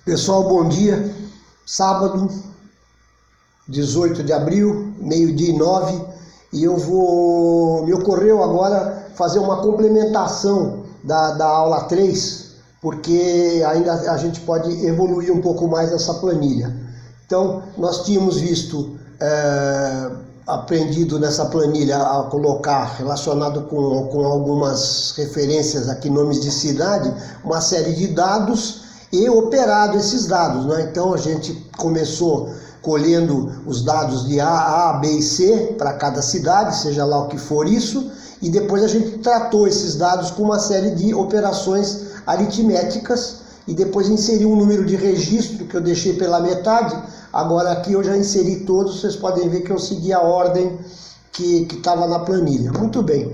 Pessoal, bom dia. Sábado, 18 de abril, meio-dia e 9, e me ocorreu agora fazer uma complementação da aula 3, porque ainda a gente pode evoluir um pouco mais nessa planilha. Então, nós tínhamos aprendido nessa planilha a colocar, relacionado com algumas referências aqui, nomes de cidade, uma série de dados e operado esses dados, né? Então a gente começou colhendo os dados de A, B e C para cada cidade, seja lá o que for isso, e depois a gente tratou esses dados com uma série de operações aritméticas e depois inseri um número de registro que eu deixei pela metade. Agora aqui eu já inseri todos, vocês podem ver que eu segui a ordem que estava na planilha. Muito bem.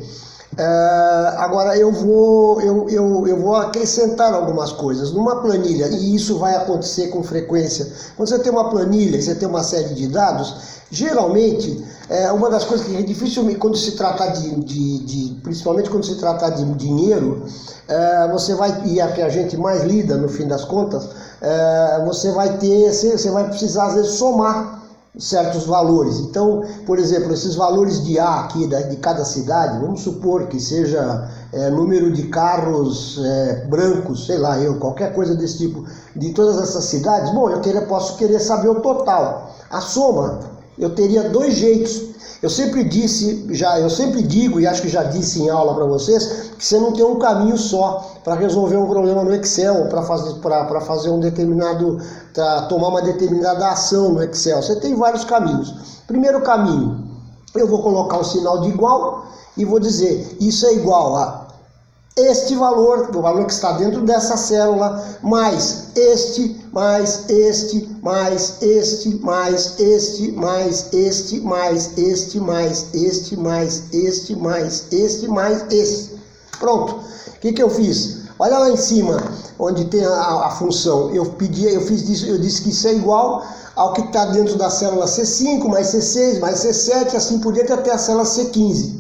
Agora eu vou acrescentar algumas coisas numa planilha, e isso vai acontecer com frequência. Quando você tem uma planilha e você tem uma série de dados, geralmente uma das coisas que é difícil quando se trata principalmente quando se trata de dinheiro, e a que a gente mais lida no fim das contas, você vai precisar às vezes somar certos valores. Então, por exemplo, esses valores de A aqui de cada cidade, vamos supor que seja número de carros brancos, sei lá, qualquer coisa desse tipo, de todas essas cidades. Bom, posso querer saber o total. A soma, eu teria dois jeitos. Eu sempre digo, e acho que já disse em aula para vocês, que você não tem um caminho só para resolver um problema no Excel, para fazer tomar uma determinada ação no Excel. Você tem vários caminhos. Primeiro caminho, eu vou colocar o sinal de igual e vou dizer, isso é igual a este valor, o valor que está dentro dessa célula, mais este, mais este, mais este, mais este, mais este, mais este, mais este, mais este, mais este, mais este. Pronto. O que eu fiz? Olha lá em cima, onde tem a função. Eu disse que isso é igual ao que está dentro da célula C5, mais C6, mais C7, assim por diante até a célula C15.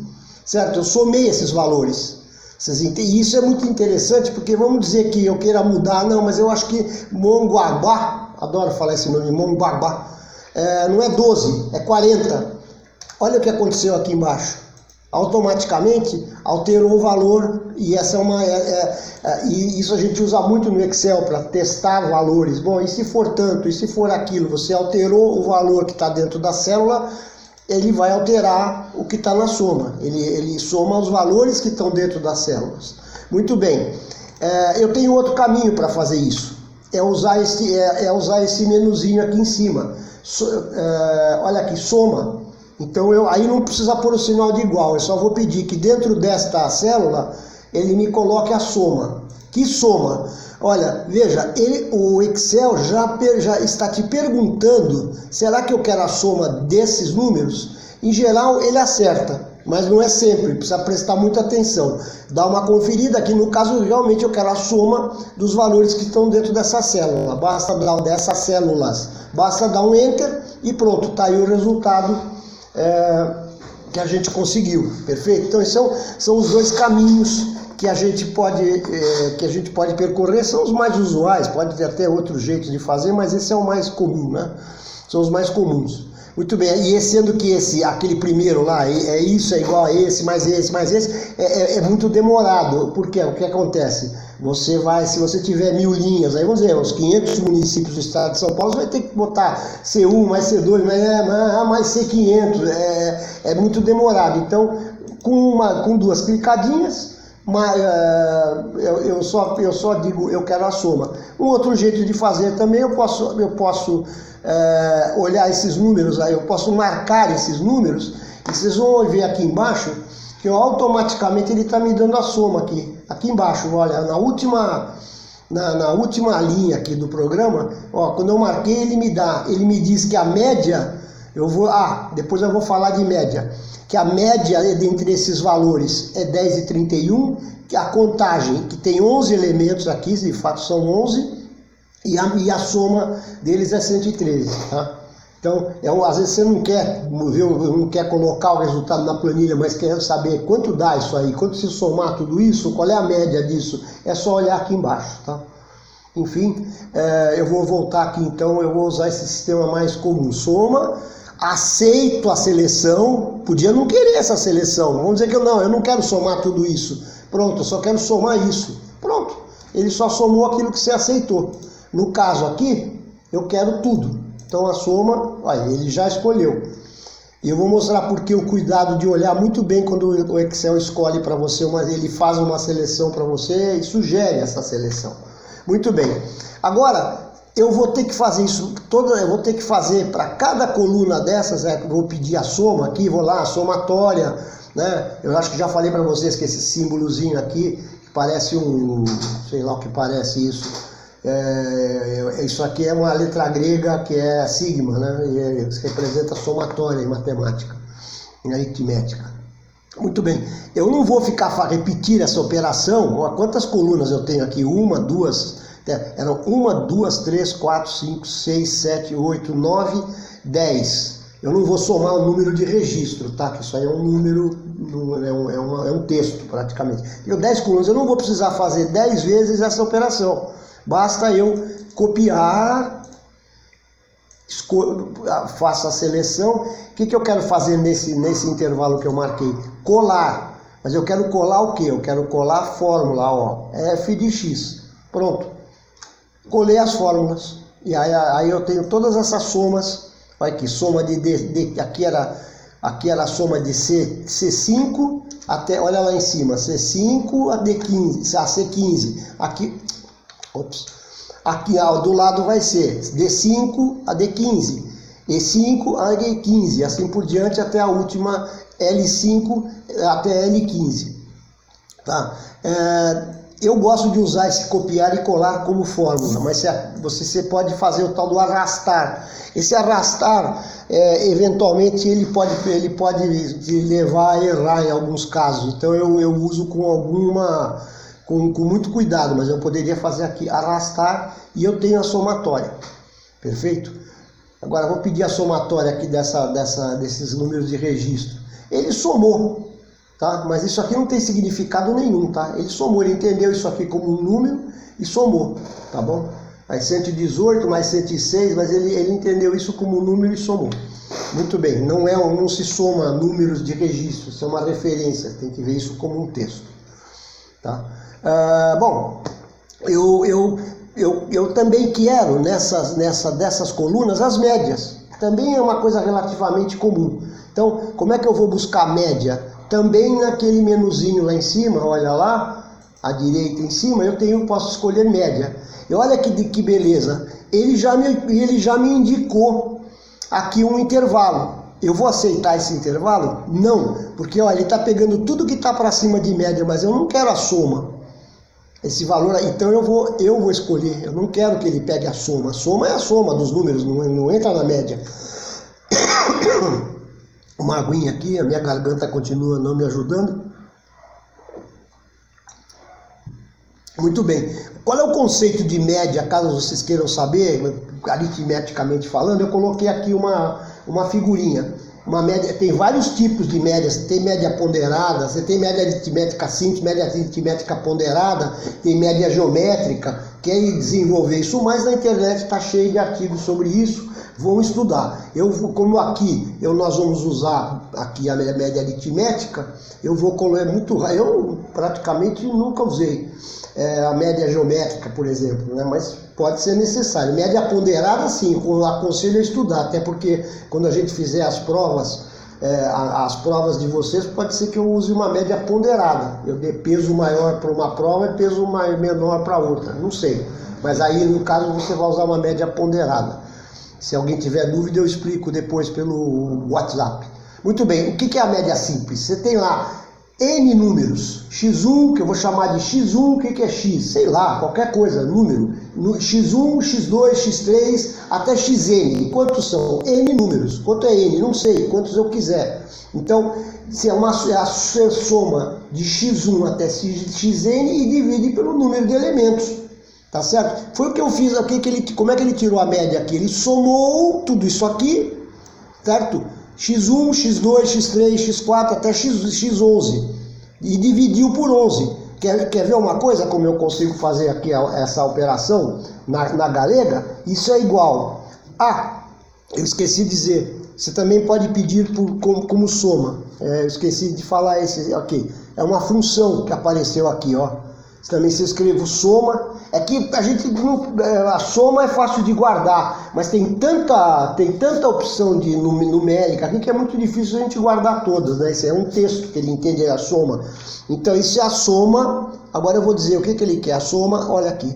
Certo? Eu somei esses valores. E isso é muito interessante, porque vamos dizer que eu queira mudar, não, mas eu acho que Mongaguá, adoro falar esse nome, Mongaguá, não é 12, é 40. Olha o que aconteceu aqui embaixo. Automaticamente alterou o valor, e e isso a gente usa muito no Excel para testar valores. Bom, e se for tanto, e se for aquilo, você alterou o valor que está dentro da célula, ele vai alterar o que está na soma. Ele soma os valores que estão dentro das células. Muito bem. Eu tenho outro caminho para fazer isso. É usar esse menuzinho aqui em cima. Olha aqui, soma. Então aí não precisa pôr o sinal de igual. Eu só vou pedir que dentro desta célula ele me coloque a soma. Que soma? Olha, veja, o Excel já está te perguntando, será que eu quero a soma desses números? Em geral, ele acerta, mas não é sempre, precisa prestar muita atenção. Dá uma conferida, aqui no caso, realmente eu quero a soma dos valores que estão dentro dessa célula. Dessas células. Basta dar um Enter e pronto, está aí o resultado que a gente conseguiu, perfeito? Então, esses são os dois caminhos que a gente pode percorrer, são os mais usuais, pode ter até outros jeitos de fazer, mas esse é o mais comum, né? São os mais comuns. Muito bem, e sendo que aquele primeiro lá, isso é igual a esse, mais esse, mais esse, é muito demorado. Por quê? O que acontece? Se você tiver 1000 linhas, aí vamos dizer, os 500 municípios do estado de São Paulo, você vai ter que botar C1, mais C2, mais C500, é muito demorado. Então, com duas clicadinhas, eu só digo, eu quero a soma. Um outro jeito de fazer também, eu posso olhar esses números aí, eu posso marcar esses números, e vocês vão ver aqui embaixo que automaticamente ele está me dando a soma aqui embaixo. Olha, na última linha aqui do programa, ó, quando eu marquei, ele me diz que a média, depois eu vou falar de média, que a média entre esses valores é 10,31, que a contagem, que tem 11 elementos aqui, de fato são 11, e a soma deles é 113, tá? Então, às vezes você não quer colocar o resultado na planilha, mas quer saber quanto dá isso aí, quanto se somar tudo isso, qual é a média disso, é só olhar aqui embaixo, tá? Enfim, eu vou voltar aqui então, eu vou usar esse sistema mais comum. Soma, aceito a seleção, podia não querer essa seleção, vamos dizer que eu não quero somar tudo isso. Pronto, eu só quero somar isso. Pronto, ele só somou aquilo que você aceitou. No caso aqui, eu quero tudo. Então a soma, olha, ele já escolheu. E eu vou mostrar porque o cuidado de olhar muito bem quando o Excel escolhe para você, ele faz uma seleção para você e sugere essa seleção. Muito bem. Agora, eu vou ter que fazer isso, eu vou ter que fazer para cada coluna dessas, vou pedir a soma aqui, vou lá, a somatória, né? Eu acho que já falei para vocês que esse símbolozinho aqui, que parece sei lá o que parece isso, isso aqui é uma letra grega que é sigma, né? E representa somatória em matemática, em aritmética. Muito bem, eu não vou ficar repetir essa operação. Quantas colunas eu tenho aqui? Uma, duas, eram 1, 2, 3, 4, 5, 6, 7, 8, 9, 10. Eu não vou somar o número de registro, tá? Que isso aí é um número, é um texto praticamente. Eu 10 colunas, eu não vou precisar fazer 10 vezes essa operação. Basta eu copiar, faço a seleção. O que eu quero fazer nesse intervalo que eu marquei? Colar. Mas eu quero colar o quê? Eu quero colar a fórmula, ó, f de x. Pronto. Colei as fórmulas. E aí eu tenho todas essas somas. Olha aqui, soma aqui era a soma de C5 até, olha lá em cima, C5 a D15, a C15. Aqui do lado vai ser D5 a D15, E5 a E15, assim por diante até a última L5 até L15. Tá? Eu gosto de usar esse copiar e colar como fórmula, mas você pode fazer o tal do arrastar. Esse arrastar, eventualmente, ele pode te levar a errar em alguns casos. Então eu uso com muito cuidado, mas eu poderia fazer aqui arrastar e eu tenho a somatória. Perfeito? Agora vou pedir a somatória aqui desses números de registro. Ele somou. Tá? Mas isso aqui não tem significado nenhum, tá? Ele somou, ele entendeu isso aqui como um número e somou, tá bom? Aí 118 mais 106, mas ele entendeu isso como um número e somou. Muito bem, não se soma números de registro, isso é uma referência, tem que ver isso como um texto. Tá? Bom, eu também quero dessas colunas as médias, também é uma coisa relativamente comum. Então, como é que eu vou buscar a média? Também naquele menuzinho lá em cima, olha lá, à direita em cima, posso escolher média. E olha que beleza, ele já me indicou aqui um intervalo. Eu vou aceitar esse intervalo? Não, porque olha, ele está pegando tudo que está para cima de média, mas eu não quero a soma. Esse valor, então eu vou escolher, eu não quero que ele pegue a soma. A soma é a soma dos números, não entra na média. Uma aguinha aqui, a minha garganta continua não me ajudando. Muito bem. Qual é o conceito de média, caso vocês queiram saber, aritmeticamente falando? Eu coloquei aqui uma figurinha. Uma média, tem vários tipos de médias. Tem média ponderada, você tem média aritmética simples, média aritmética ponderada, tem média geométrica. Quer desenvolver isso mais, na internet está cheio de artigos sobre isso. Vamos estudar. Como aqui nós vamos usar aqui a média aritmética, eu praticamente nunca usei a média geométrica, por exemplo, né? Mas pode ser necessário. Média ponderada, sim, eu aconselho a estudar, até porque quando a gente fizer as provas de vocês, pode ser que eu use uma média ponderada. Eu dê peso maior para uma prova e peso menor para outra, não sei. Mas aí, no caso, você vai usar uma média ponderada. Se alguém tiver dúvida, eu explico depois pelo WhatsApp. Muito bem, o que é a média simples? Você tem lá N números. X1, que eu vou chamar de X1, o que é X? Sei lá, qualquer coisa, número. X1, X2, X3, até Xn. Quantos são? N números. Quanto é N? Não sei, quantos eu quiser. Então, se é a soma de X1 até Xn e divide pelo número de elementos. Tá certo? Foi o que eu fiz aqui, como é que ele tirou a média aqui? Ele somou tudo isso aqui, certo? X1, X2, X3, X4 até X11 e dividiu por 11. Quer ver uma coisa como eu consigo fazer aqui essa operação na galega? Isso é igual. Ah, eu esqueci de dizer. Você também pode pedir como soma. Eu esqueci de falar esse aqui. É uma função que apareceu aqui, ó. Também se eu escrevo soma. É que a gente a soma é fácil de guardar, mas tem tanta opção de numérica aqui que é muito difícil a gente guardar todas, né? Isso é um texto que ele entende a soma. Então isso é a soma. Agora eu vou dizer o que ele quer. A soma, olha aqui.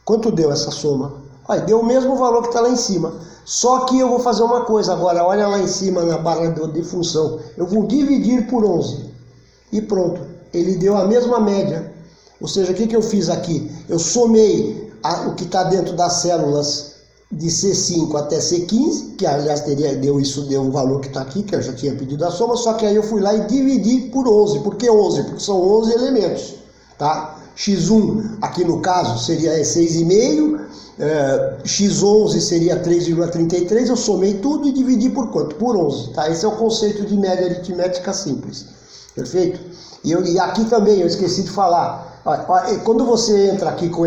Quanto deu essa soma? Olha, deu o mesmo valor que está lá em cima. Só que eu vou fazer uma coisa agora. Olha lá em cima na barra de função. Eu vou dividir por 11. E pronto. Ele deu a mesma média. Ou seja, o que eu fiz aqui? Eu somei o que está dentro das células de C5 até C15, que aliás deu o valor que está aqui, que eu já tinha pedido a soma, só que aí eu fui lá e dividi por 11. Por que 11? Porque são 11 elementos. Tá? X1, aqui no caso, seria 6,5, X11 seria 3,33, eu somei tudo e dividi por quanto? Por 11. Tá? Esse é o conceito de média aritmética simples. Perfeito? E aqui também, eu esqueci de falar, quando você entra aqui com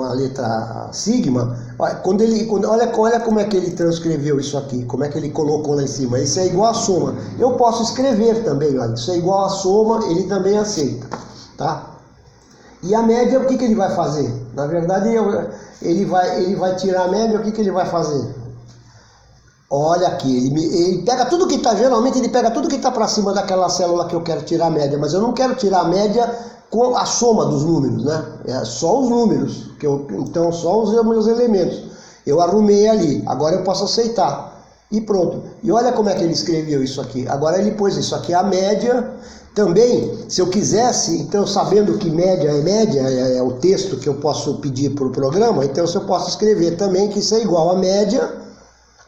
a letra sigma, olha como é que ele transcreveu isso aqui, como é que ele colocou lá em cima. Isso é igual a soma. Eu posso escrever também, olha, isso é igual a soma, ele também aceita, tá? E a média, o que ele vai fazer? Na verdade, ele vai tirar a média, o que ele vai fazer? Olha aqui, ele pega tudo que está, geralmente ele pega tudo que está para cima daquela célula que eu quero tirar a média, mas eu não quero tirar a média com a soma dos números, né? É só os números, então só os meus elementos. Eu arrumei ali, agora eu posso aceitar. E pronto. E olha como é que ele escreveu isso aqui. Agora ele pôs isso aqui, a média. Também, se eu quisesse, então sabendo que média, é o texto que eu posso pedir para o programa, então eu posso escrever também que isso é igual a média.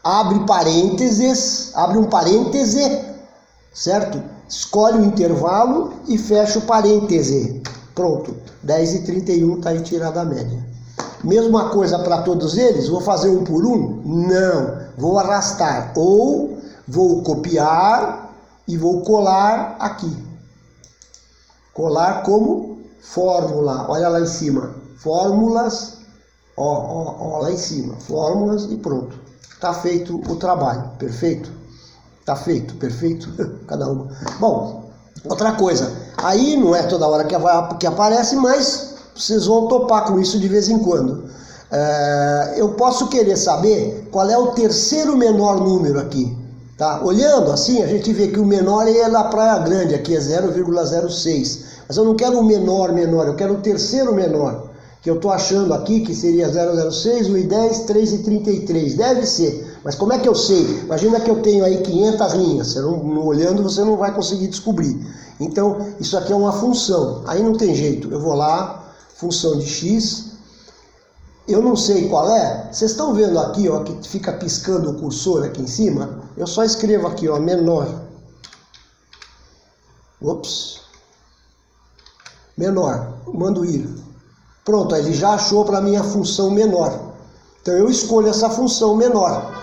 Abre parênteses, abre um parêntese, certo? Escolhe o intervalo e fecha o parêntese. Pronto, 10,31 está aí tirada a média. Mesma coisa para todos eles, vou fazer um por um? Não, vou arrastar ou vou copiar e vou colar aqui. Colar como fórmula, olha lá em cima, fórmulas, ó lá em cima, fórmulas e pronto. Tá feito o trabalho, perfeito? Tá feito, perfeito? Cada uma. Bom, outra coisa, aí não é toda hora que aparece, mas vocês vão topar com isso de vez em quando. Eu posso querer saber qual é o terceiro menor número aqui, tá? Olhando assim, a gente vê que o menor é da Praia Grande, aqui é 0,06. Mas eu não quero o menor, eu quero o terceiro menor. Que eu estou achando aqui que seria 006, 1,10, 3,33. Deve ser. Mas como é que eu sei? Imagina que eu tenho aí 500 linhas. Você olhando você não vai conseguir descobrir. Então, isso aqui é uma função. Aí não tem jeito. Eu vou lá, função de x. Eu não sei qual é. Vocês estão vendo aqui, ó, que fica piscando o cursor aqui em cima? Eu só escrevo aqui, ó, menor. Ops. Menor. Mando ir. Pronto, ele já achou para mim a função menor. Então eu escolho essa função menor.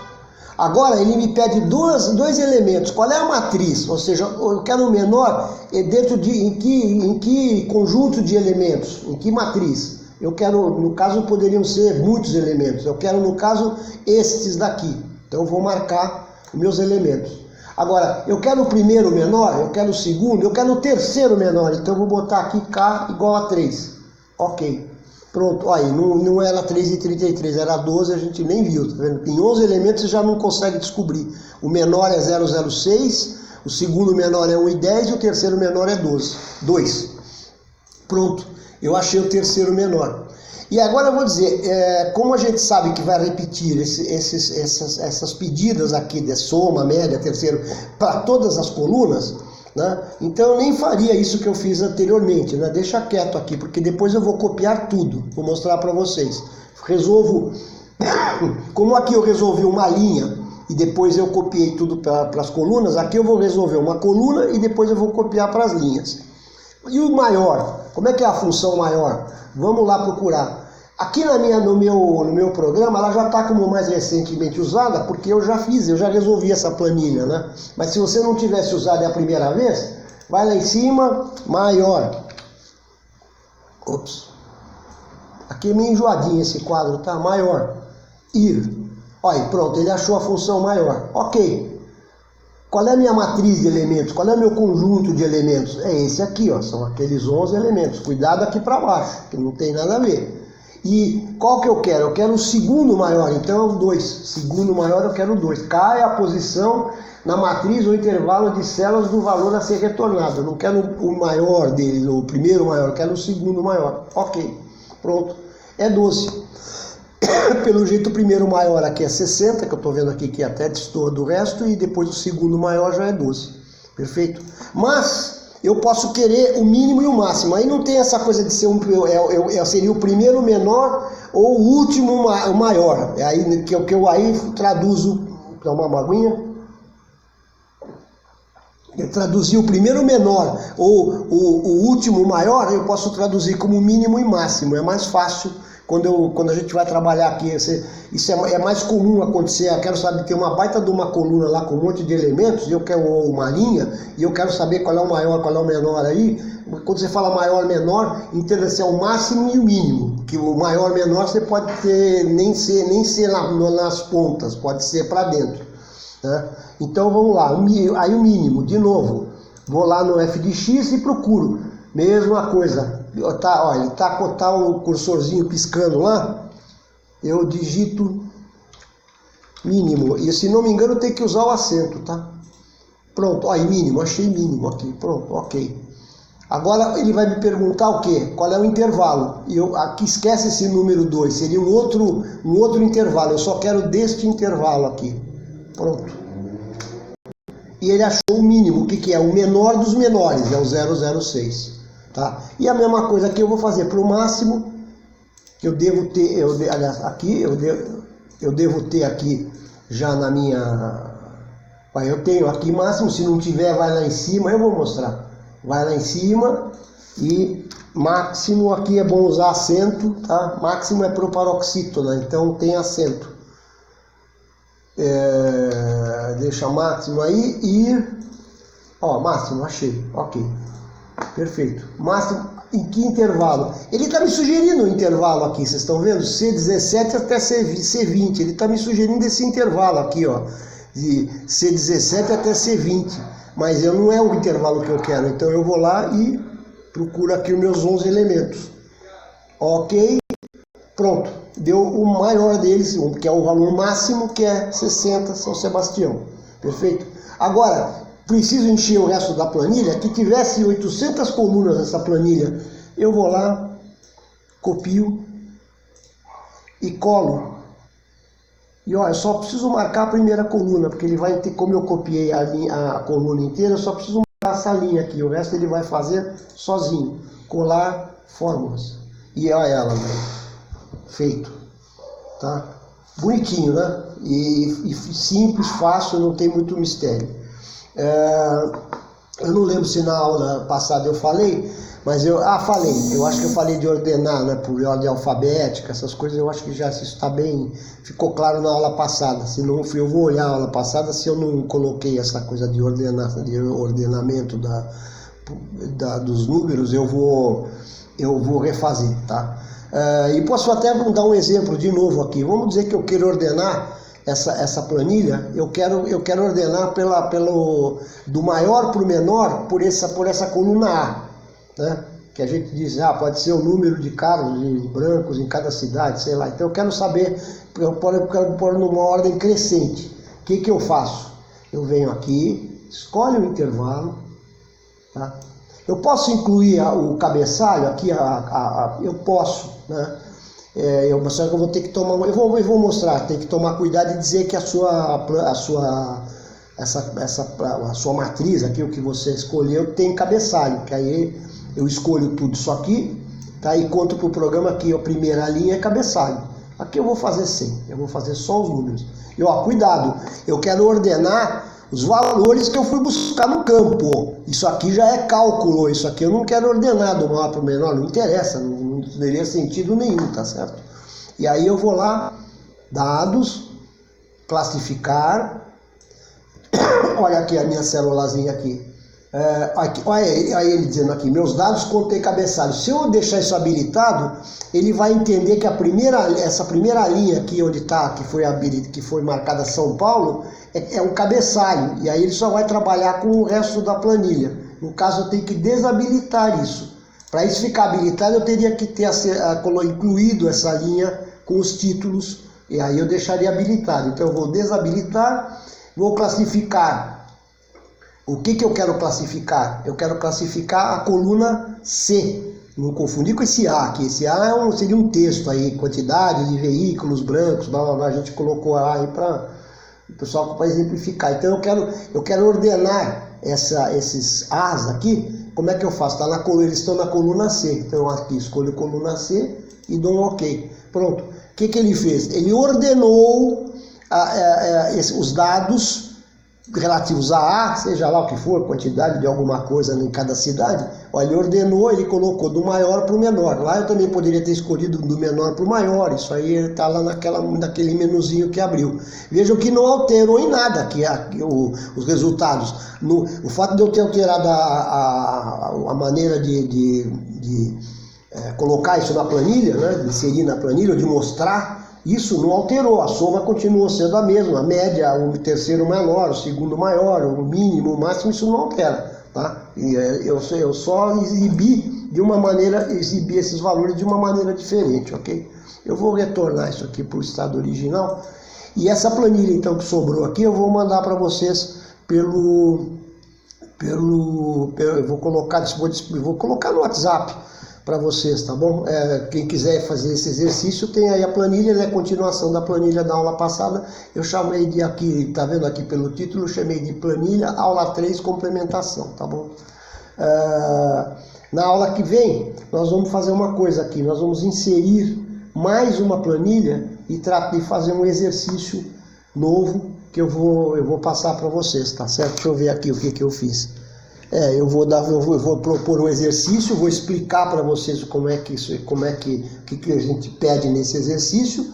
Agora ele me pede dois elementos. Qual é a matriz? Ou seja, eu quero o menor dentro de em que conjunto de elementos? Em que matriz? Eu quero, no caso, poderiam ser muitos elementos. Eu quero, no caso, estes daqui. Então eu vou marcar os meus elementos. Agora, eu quero o primeiro menor, eu quero o segundo, eu quero o terceiro menor. Então eu vou botar aqui K igual a 3. Ok. Pronto, aí, não era 3,33, era 12, a gente nem viu, tá vendo? Tem 11 elementos você já não consegue descobrir. O menor é 006, o segundo menor é 1,10 e o terceiro menor é 2. Pronto, eu achei o terceiro menor. E agora eu vou dizer, como a gente sabe que vai repetir essas pedidas aqui de soma, média, terceiro, para todas as colunas, né? Então eu nem faria isso que eu fiz anteriormente, né? Deixa quieto aqui, porque depois eu vou copiar tudo, vou mostrar para vocês. Resolvo, como aqui eu resolvi uma linha e depois eu copiei tudo para as colunas, aqui eu vou resolver uma coluna e depois eu vou copiar para as linhas. E o maior, como é que é a função maior? Vamos lá procurar. Aqui no meu programa, ela já está como mais recentemente usada, porque eu já resolvi essa planilha, né? Mas se você não tivesse usado a primeira vez, Vai lá em cima, maior. Ops. Aqui é meio enjoadinho esse quadro, tá? Maior. Ir. Olha, pronto, ele achou a função maior. Ok. Qual é a minha matriz de elementos? Qual é o meu conjunto de elementos? É esse aqui, ó. São aqueles 11 elementos. Cuidado aqui para baixo, que não tem nada a ver. E qual que eu quero? Eu quero o segundo maior, então é o 2. Segundo maior eu quero o 2. K é a posição na matriz ou intervalo de células do valor a ser retornado. Eu não quero o maior dele, o primeiro maior, eu quero o segundo maior. Ok, pronto. É 12. Pelo jeito o primeiro maior aqui é 60, que eu estou vendo aqui que até destoa do resto, e depois o segundo maior já é 12. Perfeito? Mas eu posso querer o mínimo e o máximo. Aí não tem essa coisa de ser seria o primeiro menor ou o último maior. É aí que eu aí traduzo. Tomar uma aguinha. Eu traduzir o primeiro menor ou o último maior, eu posso traduzir como mínimo e máximo. É mais fácil quando a gente vai trabalhar aqui. Isso é mais comum acontecer. Eu quero saber, tem uma baita de uma coluna lá com um monte de elementos, e eu quero uma linha, e eu quero saber qual é o maior, qual é o menor aí. Quando você fala maior, menor, entenda se é o máximo e o mínimo. Que o maior, menor você pode ter, nem ser nas pontas, pode ser para dentro. Né? Então vamos lá, aí o mínimo, de novo, vou lá no f de x e procuro, mesma coisa, tá, ó, ele tá o cursorzinho piscando lá, eu digito mínimo, e se não me engano tem que usar o acento, tá? Pronto, ó, e mínimo, achei mínimo aqui, pronto, ok. Agora ele vai me perguntar o quê? Qual é o intervalo? E eu aqui esquece esse número 2, seria um outro intervalo, eu só quero deste intervalo aqui. Pronto. E ele achou o mínimo, o que é? O menor dos menores, é o 006. Tá? E a mesma coisa que eu vou fazer para o máximo, que eu devo ter, aliás, aqui, eu devo ter aqui já na minha... Eu tenho aqui máximo, se não tiver vai lá em cima, eu vou mostrar. Vai lá em cima e máximo aqui é bom usar acento, tá? Máximo é proparoxítona, então tem acento. Deixa máximo aí e ó, máximo, achei, ok, perfeito. Máximo em que intervalo? Ele está me sugerindo um intervalo aqui, vocês estão vendo? C17 até C20, ele está me sugerindo esse intervalo aqui, ó, de C17 até C20, mas eu não é o intervalo que eu quero, então eu vou lá e procuro aqui os meus 11 elementos. Ok, pronto, deu o maior deles, que é o valor máximo, que é 60, São Sebastião. Perfeito? Agora, preciso encher o resto da planilha, que tivesse 800 colunas nessa planilha. Eu vou lá, copio e colo. E ó, eu só preciso marcar a primeira coluna, porque ele vai ter, como eu copiei a coluna inteira, eu só preciso marcar essa linha aqui. O resto ele vai fazer sozinho. Colar fórmulas. E olha ela, né? Feito, tá? Bonitinho, né? E simples, fácil, não tem muito mistério. Eu não lembro se na aula passada eu falei, mas falei. Eu acho que eu falei de ordenar, né? Por ordem alfabética, essas coisas. Eu acho que já isso está bem, ficou claro na aula passada. Se não, eu vou olhar a aula passada se eu não coloquei essa coisa de ordenamento dos números, eu vou refazer, tá? E posso até dar um exemplo de novo aqui. Vamos dizer que eu quero ordenar essa planilha. Eu quero ordenar do maior para o menor por essa coluna A, né? Que a gente diz, pode ser o número de carros de brancos em cada cidade, sei lá. Então eu quero saber, eu quero pôr numa ordem crescente. O que eu faço? Eu venho aqui, escolho o intervalo, tá? Eu posso incluir o cabeçalho aqui, eu posso, né? Só que eu vou ter que tomar, eu vou mostrar, tem que tomar cuidado e dizer que a sua matriz aqui, o que você escolheu, tem cabeçalho, que aí eu escolho tudo isso aqui, tá? E conto para o programa que a primeira linha é cabeçalho. Aqui eu vou fazer 100, eu vou fazer só os números. E ó, cuidado, eu quero ordenar os valores que eu fui buscar no campo. Isso aqui já é cálculo, isso aqui eu não quero ordenar do maior para o menor, não interessa, não teria sentido nenhum, tá certo? E aí eu vou lá, dados, classificar, olha aqui a minha célulazinha aqui, Aqui, olha ele dizendo aqui, meus dados contém cabeçalho. Se eu deixar isso habilitado, ele vai entender que essa primeira linha aqui onde está, que foi marcada São Paulo, é um cabeçalho. E aí ele só vai trabalhar com o resto da planilha. No caso, eu tenho que desabilitar isso. Para isso ficar habilitado, eu teria que ter incluído essa linha com os títulos, e aí eu deixaria habilitado. Então eu vou desabilitar, vou classificar. O que eu quero classificar? Eu quero classificar a coluna C. Não confundir com esse A aqui. Esse A seria um texto aí, quantidade de veículos brancos, blá, blá, blá. A gente colocou A aí para o pessoal para exemplificar. Então eu quero ordenar esses A's aqui. Como é que eu faço? Eles estão na coluna C. Então eu aqui escolho coluna C e dou um OK. Pronto. O que ele fez? Ele ordenou os dados relativos a A, seja lá o que for, quantidade de alguma coisa em cada cidade. Olha, ele ordenou, ele colocou do maior para o menor. Lá eu também poderia ter escolhido do menor para o maior. Isso aí está lá naquele menuzinho que abriu. Vejam que não alterou em nada aqui os resultados. O fato de eu ter alterado a maneira de colocar isso na planilha, né, de inserir na planilha, ou de mostrar, isso não alterou, a soma continuou sendo a mesma, a média, o terceiro menor, o segundo maior, o mínimo, o máximo, isso não altera, tá? E eu só exibi esses valores de uma maneira diferente, ok? Eu vou retornar isso aqui para o estado original, e essa planilha então que sobrou aqui, eu vou mandar para vocês eu vou colocar no WhatsApp para vocês, tá bom? Quem quiser fazer esse exercício, tem aí a planilha, né? Continuação da planilha da aula passada. Eu chamei de aqui, tá vendo aqui pelo título, eu chamei de planilha aula 3 complementação, tá bom? Na aula que vem, nós vamos fazer uma coisa aqui, nós vamos inserir mais uma planilha e fazer um exercício novo que eu vou passar para vocês, tá certo? Deixa eu ver aqui o que eu fiz. Eu vou propor um exercício, vou explicar para vocês o que a gente pede nesse exercício,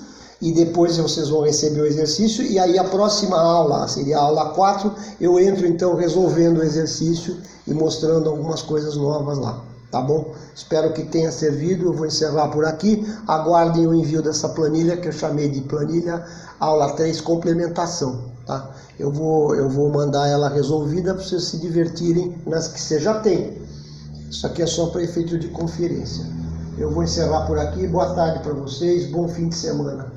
e depois vocês vão receber o exercício, e aí a próxima aula, seria a aula 4, eu entro então resolvendo o exercício e mostrando algumas coisas novas lá, tá bom? Espero que tenha servido, eu vou encerrar por aqui, aguardem o envio dessa planilha que eu chamei de planilha aula 3 complementação, tá? Eu vou mandar ela resolvida para vocês se divertirem nas que você já tem. Isso aqui é só para efeito de conferência. Eu vou encerrar por aqui. Boa tarde para vocês. Bom fim de semana.